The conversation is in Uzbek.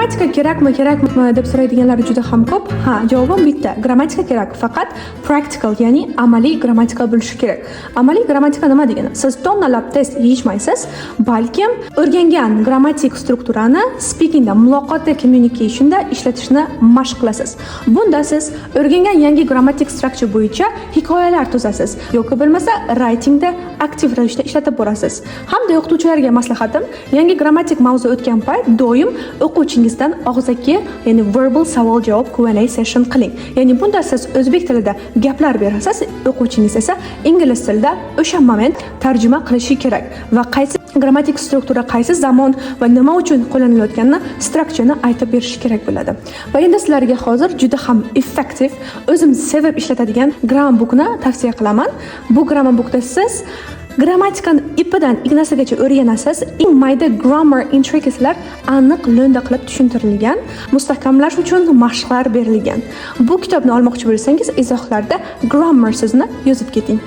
Grammatika kerakmi deb so'raydiganlar juda ham ko'p. Ha, javobim bitta. Grammatika kerak, faqat practical, ya'ni amaliy grammatika bo'lishi kerak. Amaliy grammatika nima degani? Siz tonnalab test yeyishmaysiz, balkim o'rgangan grammatik strukturani speakingda, muloqotda, communicationda ishlatishni mashq qilasiz. Bunda siz o'rgangan yangi grammatik structure bo'yicha hikoyalar tuzasiz yoki bo'lmasa writingda aktiv ravishda ishlatib borasiz. Hamda o'qituvchilarga maslahatim, yangi grammatik mavzu o'tgan payt doim o'quvchingizdan og'zaki, ya'ni verbal savol-javob Q&A session qiling. Ya'ni bunda siz o'zbek tilida gaplar berasiz, o'quvchingiz esa ingliz tilida o'sha moment tarjima qilishi kerak va qaysi grammatik struktura qaysi zamon va nima uchun qo'llanilayotganini strukturani aytib berishi kerak bo'ladi. Va endi sizlarga hozir juda ham effektiv, o'zim sevib ishlatadigan grammar bookni tavsiya qilaman. Bu grammar bookda siz grammatikani ipidan ignasigacha o'rganasiz. Eng mayda grammar intricasilar aniq lo'nda qilib tushuntirilgan, mustahkamlash uchun mashqlar berilgan. Bu kitobni olmoqchi bo'lsangiz, izohlarda grammar so'zini yozib keting.